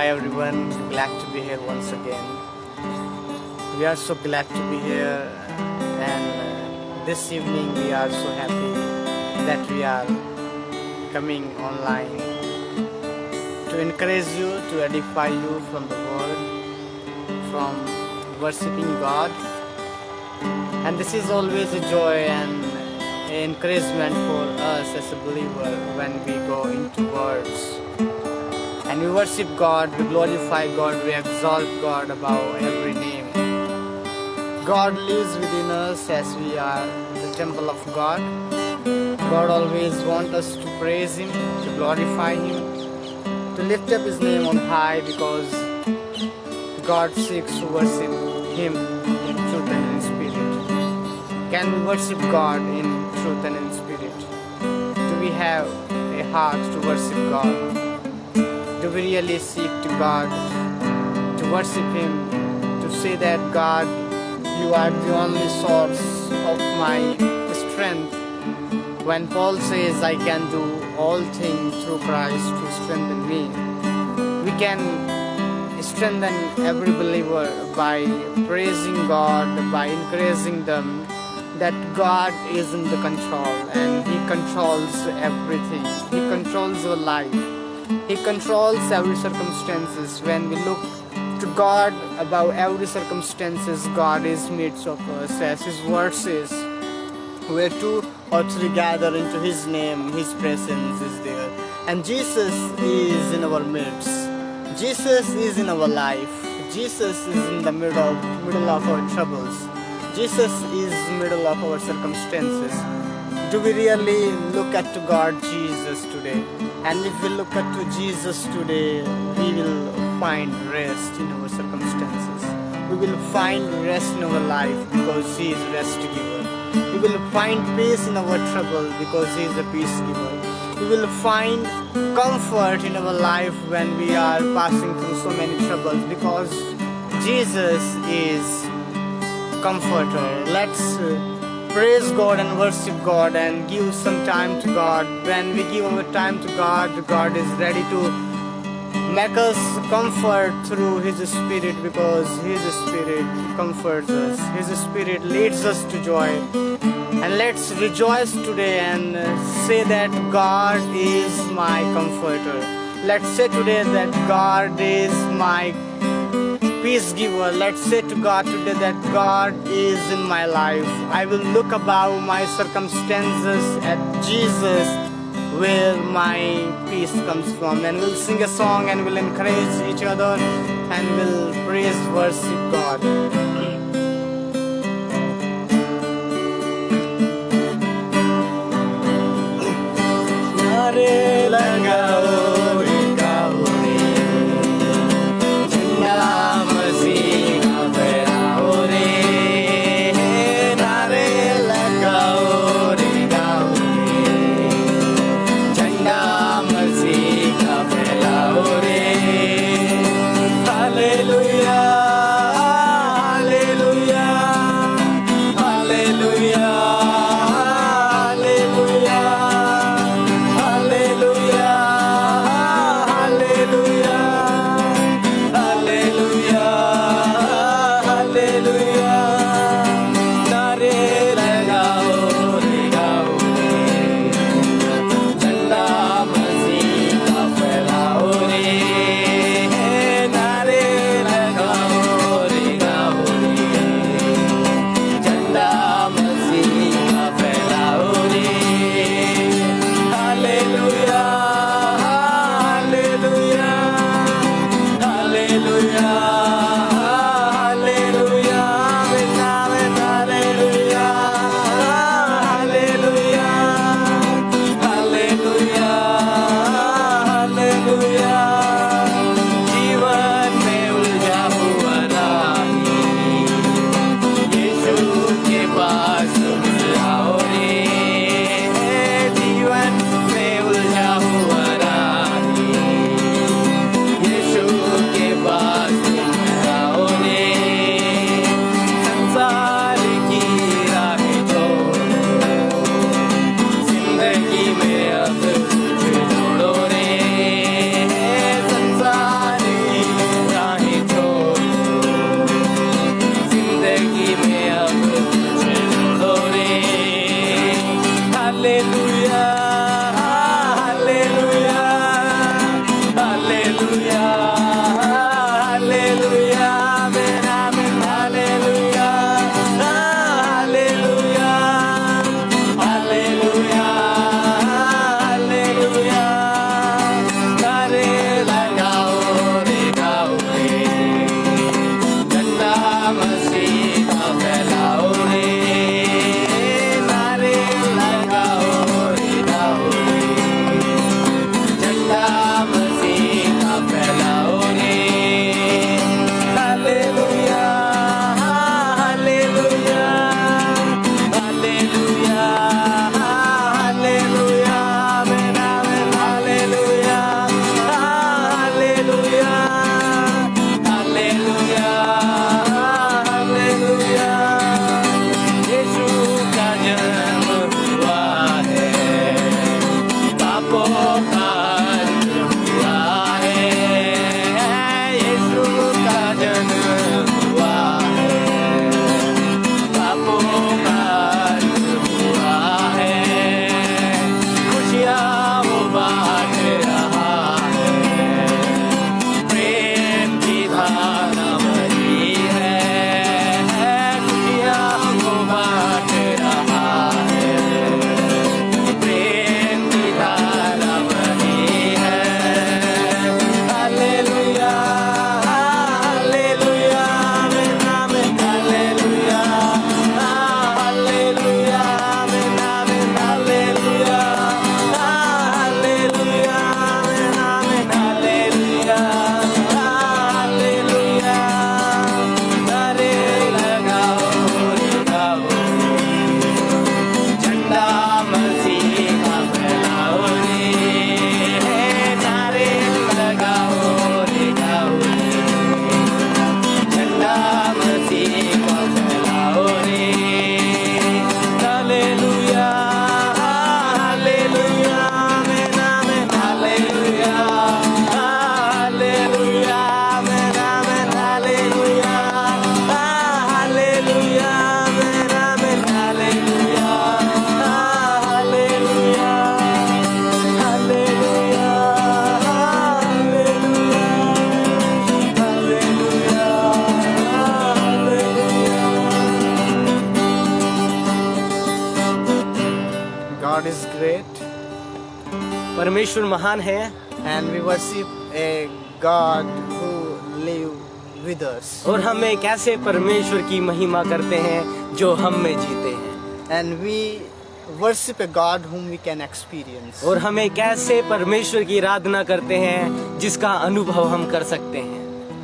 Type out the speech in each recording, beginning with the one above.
Hi everyone, glad to be here once again. We are so glad to be here, and this evening we are so happy that we are coming online to encourage you, to edify you from the word, from worshipping God. And this is always a joy and encouragement for us as a believer when we go into words and we worship God, we glorify God, we exalt God above every name. God lives within us as we are the temple of God. God always wants us to praise Him, to glorify Him, to lift up His name on high, because God seeks to worship Him in truth and in spirit. Can we worship God in truth and in spirit? Do we have a heart to worship God? Do we really seek to God, to worship Him, to say that God, You are the only source of my strength? When Paul says, I can do all things through Christ who strengthens me, we can strengthen every believer by praising God, by encouraging them that God is in the control and He controls everything. He controls your life. He controls every circumstances. When we look to God above every circumstances, God is midst of us. As His word says, where two or three gather into His name, His presence is there. And Jesus is in our midst. Jesus is in our life. Jesus is in the middle of our troubles. Jesus is in the middle of our circumstances. Do we really look at to God Jesus today? And if we look at to Jesus today, we will find rest in our circumstances. We will find rest in our life because He is rest giver. We will find peace in our trouble because He is a peace giver. We will find comfort in our life when we are passing through so many troubles because Jesus is comforter. Let's praise God and worship God and give some time to God. When we give our time to God, God is ready to make us comfort through His Spirit, because His Spirit comforts us. His Spirit leads us to joy. And let's rejoice today and say that God is my comforter. Let's say today that God is my peace giver. Let's say to God today that God is in my life. I will look above my circumstances at Jesus, where my peace comes from. And we'll sing a song and we'll encourage each other and we'll praise, worship God. Hallelujah, hallelujah. is great परमेश्वर महान है and we worship a God who live with us. और हम एक ऐसे परमेश्वर की महिमा करते हैं जो हम में जीते हैं। And we worship a God whom we can experience. और हम एक ऐसे परमेश्वर की आराधना करते हैं जिसका अनुभव हम कर सकते हैं।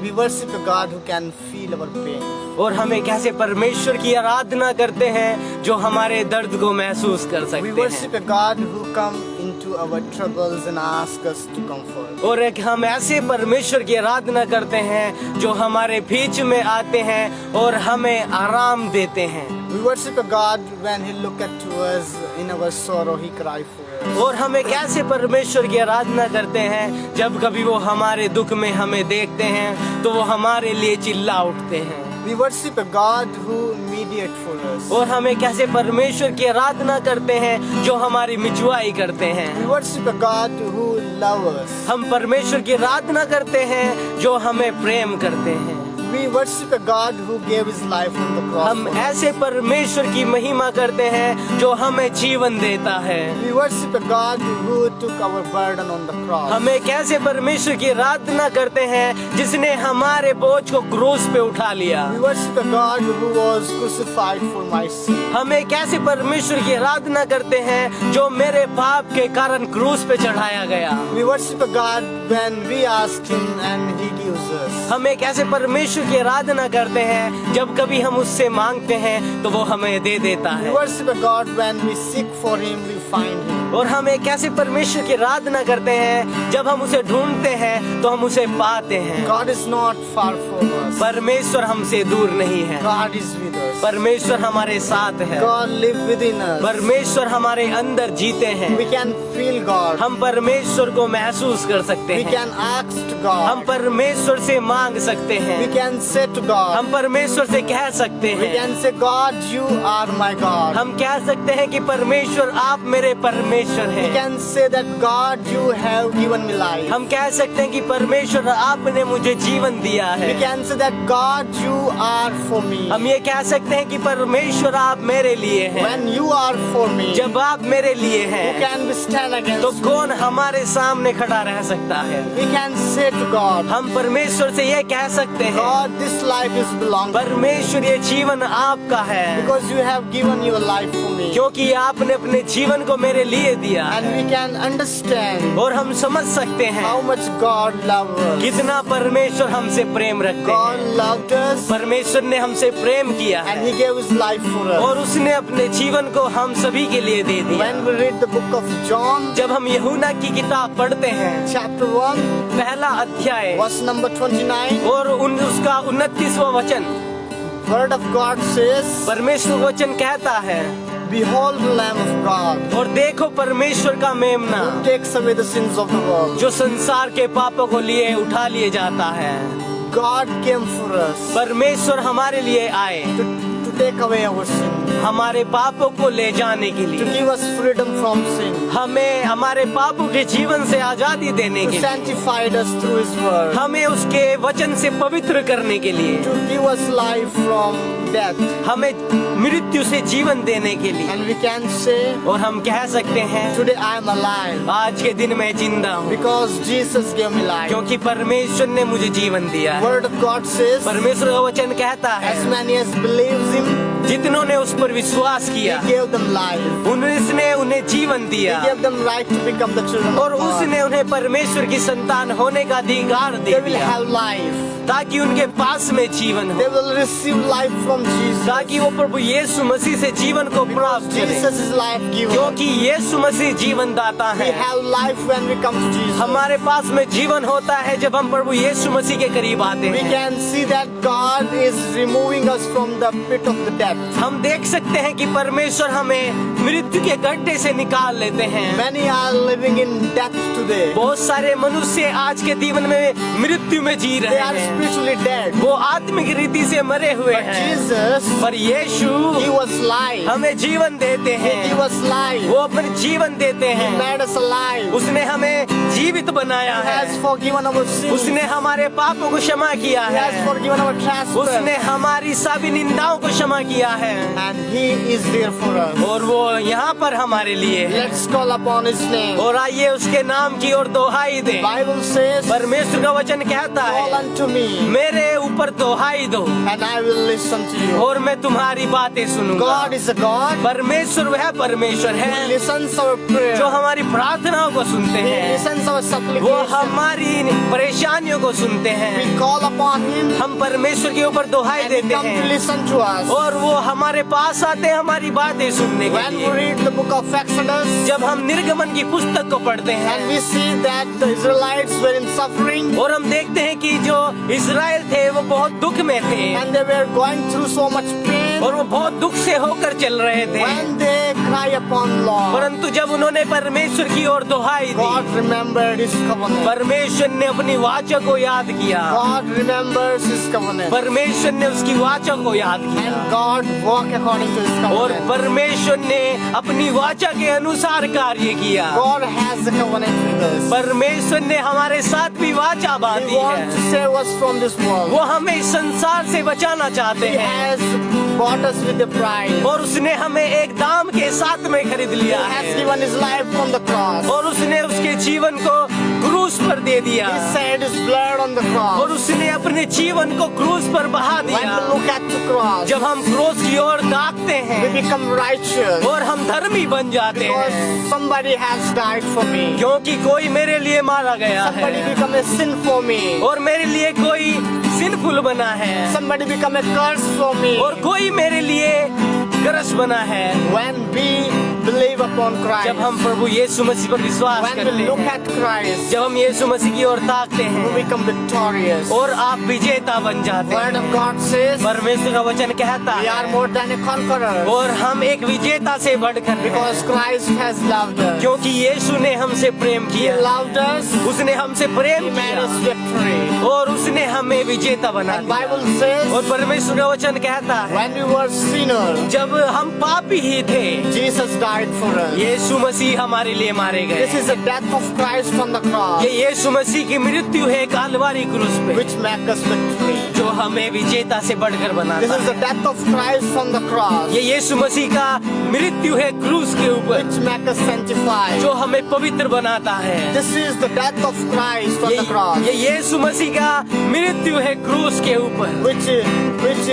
We worship a God who can feel our pain. और हम एक ऐसे परमेश्वर की आराधना करते हैं जो हमारे दर्द को महसूस कर We सकते worship हैं। a God who come into our troubles and ask us to comfort. और एक हम ऐसे परमेश्वर की आराधना करते हैं जो हमारे बीच में आते हैं और हमें आराम देते हैं। We worship a God when He look at to us in our sorrow, He cry for us. और हम एक ऐसे परमेश्वर की आराधना करते हैं जब कभी वो हमारे दुख में हमें देखते हैं तो वो हमारे लिए चिल्ला उठते हैं। We worship a God who mediate for us. और हम एक ऐसे परमेश्वर की आराधना करते हैं जो हमारी मिचुआई करते We हैं। worship a God who love us. हम परमेश्वर की आराधना करते हैं जो हमें प्रेम करते हैं। We worship a God who gave His life on the cross. हम for us. ऐसे परमेश्वर की महिमा करते हैं जो हमें जीवन देता है। We worship a God who took our burden on the cross. हम एक ऐसे परमेश्वर की आराधना करते हैं जिसने हमारे बोझ को क्रूस पे उठा लिया। We worship a God who was crucified for my sin. हम एक ऐसे परमेश्वर की आराधना करते हैं जो मेरे पाप के कारण क्रूस पे चढ़ाया गया। We worship a God when we ask Him and He gives us. हम एक ऐसे परमेश्वर की आराधना करते हैं जब कभी हम उससे मांगते हैं तो वो हमें दे देता We है। worship a God when we seek for Him, we find Him. और हम एक ऐसे परमेश्वर की आराधना करते हैं जब हम उसे ढूंढते हैं तो हम उसे पाते हैं। God is not far from us. परमेश्वर हमसे दूर नहीं है। God is with us. परमेश्वर हमारे साथ है। God live within us. परमेश्वर हमारे अंदर जीते हैं। We can feel God. हम परमेश्वर को महसूस कर सकते We हैं। can ask to हम God. परमेश्वर से मांग सकते We हैं। can say to God. हम परमेश्वर से कह सकते We हैं। can say, God, you are my God. हम कह सकते हैं कि परमेश्वर आप मेरे परमेश्वर We हैं। can say that, God, you have given me life. हम कह सकते हैं कि परमेश्वर आपने मुझे जीवन दिया है। We can say that, God, you are for me. हम ये कह सकते हैं कि परमेश्वर आप मेरे लिए हैं। When you are for me, जब आप मेरे लिए who हैं can we stand तो against you? कौन हमारे सामने खड़ा रह सकता है। We can say to God, हम परमेश्वर से ये कह सकते हैं God, this life is belong to you. परमेश्वर ये जीवन आपका है Because you have given your life for me. क्योंकि आपने अपने जीवन को मेरे लिए दिया And है। we can understand और हम समझ सकते हैं how much God loved us. कितना परमेश्वर हमसे प्रेम रखते God हैं। loved us परमेश्वर ने हमसे प्रेम किया and है He gave His life for us. और उसने अपने जीवन को हम सभी के लिए दे दिया। When we read the book of John, जब हम यूहन्ना की किताब पढ़ते हैं chapter 1, पहला अध्याय verse number 29, और उसका 29वां वचन Word of God says, परमेश्वर वचन कहता है Behold the Lamb of God, और देखो परमेश्वर का मेमना who takes away the sins of the world. जो संसार के पापों को लिए उठा लिए जाता है। God came for us परमेश्वर हमारे लिए आए to take away our sin, हमारे पापों को ले जाने के to लिए, give us freedom from sin, हमें हमारे पापों के जीवन से आजादी देने to के लिए, sanctify us through His word, हमें उसके वचन से पवित्र करने के लिए, to give us life from death. हमें मृत्यु से जीवन देने के लिए। And we can say, और हम कह सकते हैं today I am alive आज के दिन मैं जिंदा हूँ because Jesus gave me life. क्योंकि परमेश्वर ने मुझे जीवन दिया है। Word of God says, परमेश्वर का वचन कहता as है many as believes Him, जितनों ने उस पर विश्वास He किया gave them life. उसने उन्हें जीवन He दिया gave them right to become the children और of God. उसने उन्हें परमेश्वर की संतान होने का अधिकार दे They will दिया have life. ताकि उनके पास में जीवन They हो, will receive life from Jesus. ताकि वो प्रभु यीशु मसीह से जीवन को प्राप्त करें Jesus is life giver. क्योंकि यीशु मसीह जीवन दाता We है। have life when we come to Jesus. हमारे पास में जीवन होता है जब हम प्रभु यीशु मसीह के करीब आते We हैं। can see that God is removing us from the pit of the death. हम देख सकते हैं कि परमेश्वर हमें मृत्यु के गड्ढे से निकाल लेते हैं। Many are living in death today. बहुत सारे मनुष्य आज के जीवन में मृत्यु में जी They रहे are हैं। spiritually dead. वो आत्मिक रीति से मरे हुए But हैं, Jesus, पर यीशु He was life. हमें जीवन देते He हैं। was life. वो अपने जीवन देते He हैं। made us alive. उसने हमें जीवित बनाया He has है। forgiven our sins. उसने हमारे पापों को क्षमा किया He has है। forgiven our trespasses. उसने हमारी सभी निंदाओं को क्षमा किया है, And He is there for us. और वो यहाँ पर हमारे लिए है। Let's call upon His name. और आइए उसके नाम की ओर दोहाई दें। Bible says, परमेश्वर का वचन कहता call है, unto me, मेरे ऊपर दोहाई दो and I will listen to you. और मैं तुम्हारी बातें सुनूंगा। God is a God परमेश्वर वह परमेश्वर who है listens our prayer. जो हमारी प्रार्थनाओं को सुनते He हैं, listens our वो supplication. हमारी परेशानियों को सुनते हैं। We call upon Him हम परमेश्वर के ऊपर दोहाई and He देते comes to हैं, listen to us. और वो हमारे पास आते हैं हमारी बातें सुनने के When we लिए। read the book of Exodus, जब हम निर्गमन की पुस्तक को पढ़ते and हैं we see that the Israelites were in suffering और हम देखते हैं कि जो इज़राइल थे वो बहुत दुख में थे and they were going through so much pain, और वो बहुत दुख से होकर चल रहे थे, when they cry upon Lord, परंतु जब उन्होंने परमेश्वर की ओर दोहाई दी, God remembered His covenant. परमेश्वर ने अपनी वाचा को याद किया, God remembers His covenant. परमेश्वर ने उसकी वाचा को याद किया, And God walked according to His और covenant. परमेश्वर ने अपनी वाचा के अनुसार कार्य किया। God has a covenant with us. परमेश्वर ने हमारे साथ भी वाचा He बांधी wants to है, save us from this world. वो हमें इस संसार से बचाना चाहते He हैं, has bought us with a price. और उसने हमें एक दाम के साथ में खरीद He लिया has है, given His life from the cross. और उसने उसके जीवन को क्रूस पर दे दिया, He shed His blood on the और cross. उसने अपने जीवन को क्रूस पर बहा When दिया। we look at the cross, जब हम क्रूस की ओर ताकते we हैं become righteous और हम धर्मी बन जाते हैं, because somebody has died for me. क्योंकि कोई मेरे लिए मारा गया Somebody है become a sin for me. और मेरे लिए कोई सिनफुल बना है, Somebody become a curse for me. और कोई मेरे लिए करस बना है। When we believe upon Christ, जब हम प्रभु यीशु मसीह पर विश्वास when करते we look हैं, at Christ, जब हम यीशु मसीह की ओर ताकते we हैं become victorious. और आप विजेता बन जाते Word हैं। of God says परमेश्वर का वचन कहता we are है, more than a conqueror और हम एक विजेता से बढ़कर because हैं, Christ has loved us. क्योंकि यीशु ने हमसे प्रेम He किया, loved us. उसने हमसे प्रेम He made us किया victory. और उसने हमें विजेता बना And दिया। Bible says और परमेश्वर का वचन कहता है, when we were sinners, जब हम पापी ही थे, Jesus died for us. यीशु मसीह हमारे लिए मारे गए। This is the death of Christ on the cross, ये यीशु मसीह की मृत्यु है कालवारी क्रूस पे, which makes us victory. जो हमें विजेता से बढ़कर This बनाता is the है। death of Christ on the cross, ये यीशु मसीह का मृत्यु है क्रूस के ऊपर, which makes us sanctified. जो हमें पवित्र बनाता है। This is the death of Christ on the cross, ये यीशु मसीह का मृत्यु है क्रूस के ऊपर, which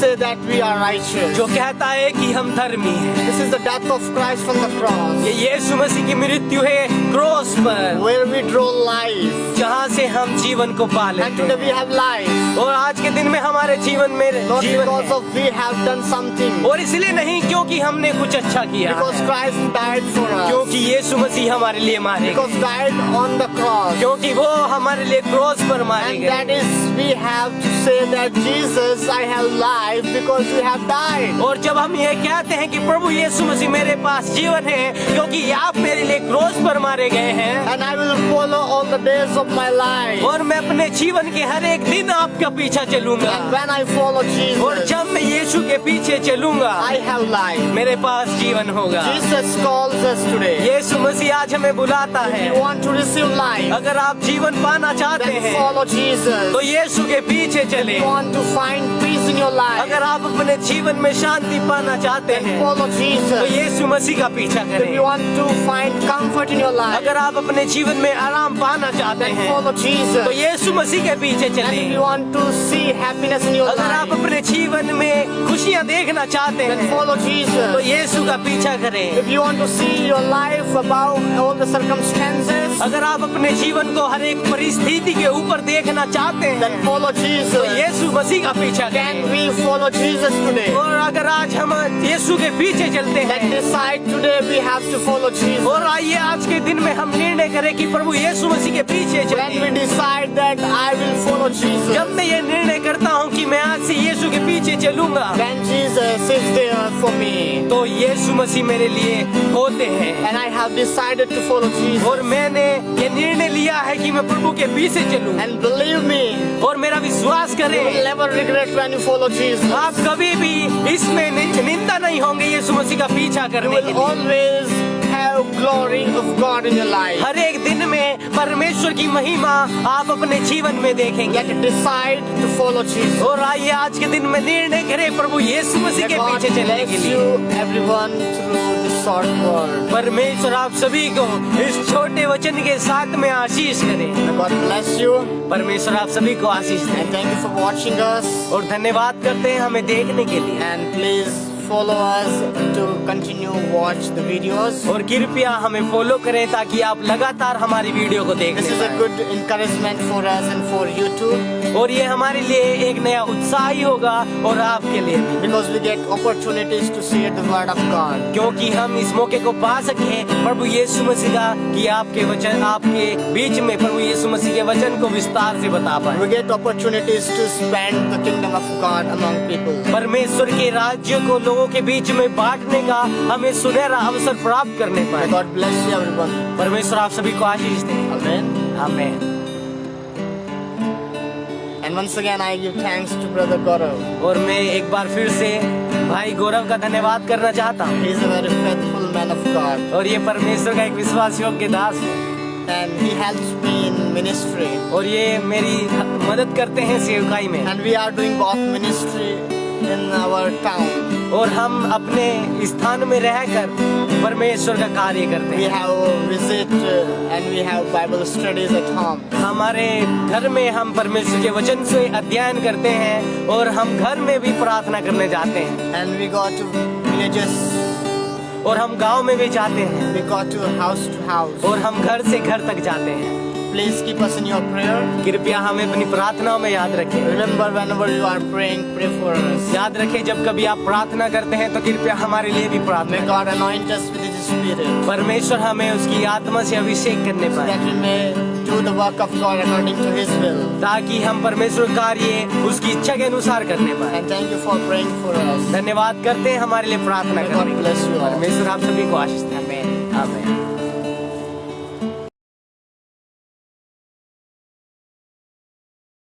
say that we are righteous. जो कहता है कि हम धर्मी हैं। This is the death of Christ on the cross, ये यीशु मसीह की मृत्यु है क्रूस पर, where we draw life. जहाँ से हम जीवन को पा And लेते today we हैं। have life, और आज के दिन में हमारे जीवन में not जीवन because है। of we have done something, और इसलिए नहीं क्योंकि हमने कुछ अच्छा किया because है, Christ died for us, क्योंकि यीशु मसीह हमारे लिए मारे because गए, died on the cross. क्योंकि वो हमारे लिए क्रूस पर मारे And गए। that is, we have to say that Jesus, I have life because you have died. और जब हम ये कहते हैं कि प्रभु यीशु मसीह मेरे पास जीवन है, क्योंकि आप मेरे लिए क्रूस पर मारे गए हैं, And I will follow all the days of my life. और मैं अपने जीवन के हर एक दिन आपका पीछा चलूंगा, And when I follow और Jesus, जब मैं यीशु के पीछे चलूंगा, I have life. मेरे पास जीवन होगा। Jesus calls us today. यीशु मसीह आज हमें बुलाता If है, you want to receive life, अगर आप जीवन पाना चाहते then हैं follow Jesus. तो यीशु के पीछे चले। If you want to find peace in your life, अगर आप अपने जीवन में शांति पाना चाहते then हैं follow तो Jesus. यीशु मसीह का पीछा If करें। you want to find comfort in your life, अगर आप अपने जीवन में आराम पाना चाहते then हैं follow Jesus. तो यीशु मसीह के पीछे And if चलें। you want to see happiness in your अगर आप life, अपने जीवन में खुशियां देखना चाहते then हैं follow तो Jesus. यीशु का पीछा करें। If you want to see your life above all the circumstances, अगर आप अपने जीवन को हर एक परिस्थिति के ऊपर देखना चाहते हैं then follow तो Jesus. यीशु मसीह का पीछा Can करें। we follow Jesus today? और अगर आज हम यीशु के पीछे चलते Let's हैं decide today we have to follow Jesus. और आइए आज के दिन में हम निर्णय करें कि प्रभु यीशु मसीह के पीछे When we चलें। decide that I will follow Jesus, जब मैं ये निर्णय करता हूँ कि मैं आज से यीशु के पीछे चलूंगा then Jesus is there for me. तो यीशु मसीह मेरे लिए होते हैं। And I have decided to follow Jesus. और मैंने ये निर्णय लिया है कि मैं प्रभु के पीछे चलूं, And believe me, और मेरा विश्वास you करें, will never regret when you follow Jesus. आप कभी भी इसमें निंदा नहीं होंगे यीशु मसीह का पीछा You करने के will लिए। always have glory of God in your life. हर एक दिन में परमेश्वर की महिमा आप अपने जीवन में देखेंगे। Yet decide to follow Jesus. और आइए आज के दिन में निर्णय करें प्रभु यीशु मसीह May के God पीछे चलने के bless लिए। you, everyone, through this short word. परमेश्वर आप सभी को इस छोटे वचन के साथ में आशीष करे। May God bless you, परमेश्वर आप सभी को आशीष दे। and thank you for watching us. और धन्यवाद करते हैं हमें देखने के लिए। And please follow us to continue watch the videos. और कृपया हमें फॉलो करें ताकि आप लगातार हमारी वीडियो को देख This is a सकें। good encouragement for us and for you too, और ये हमारे लिए एक नया उत्साह ही होगा और आपके लिए भी, because we get opportunities to share the word of God. क्योंकि हम इस मौके को पा सके प्रभु यीशु मसीह का कि आपके वचन आपके बीच में प्रभु यीशु मसीह के वचन को विस्तार से बता We पाए। get opportunities to spend the kingdom of God among people. परमेश्वर के राज्य को लोगों के बीच में बांटने का हमें सुनहरा अवसर प्राप्त करने May पाए। God bless you, everyone. परमेश्वर आप सभी को आशीष दे। Amen. आमीन। And once again, I give thanks to Brother Gaurav. और मैं एक बार फिर से भाई गौरव का धन्यवाद करना चाहता हूँ। He is a very faithful man of God, और ये परमेश्वर का एक विश्वास योग्य दास है। and he helps me in ministry. और ये मेरी मदद करते हैं सेवकाई में। And we are doing both ministry in our town. और हम अपने स्थान में रहकर परमेश्वर का कार्य करते We हैं। have visit and we have Bible studies at home. हमारे घर में हम परमेश्वर के वचन से अध्ययन करते हैं और हम घर में भी प्रार्थना करने जाते हैं। And we go to villages. और हम गांव में भी जाते हैं We go to house to house. और हम घर से घर तक जाते हैं। Please keep us in your prayer. कृपया हमें अपनी प्रार्थनाओं में याद रखें। Remember, whenever you are praying, pray for us. याद रखें जब कभी आप प्रार्थना करते हैं तो कृपया हमारे लिए भी प्रार्थना May करें। God anoint us with His Spirit, परमेश्वर हमें उसकी आत्मा से अभिषेक करने so पाए that we may do the work of God according to His will. ताकि हम परमेश्वर कार्य उसकी इच्छा के अनुसार करने पाए। And thank you for praying for us. धन्यवाद करते हैं हमारे लिए प्रार्थना May God करने के लिए। bless you all. परमेश्वर आप सभी को आशीष दे। आमीन। आमीन।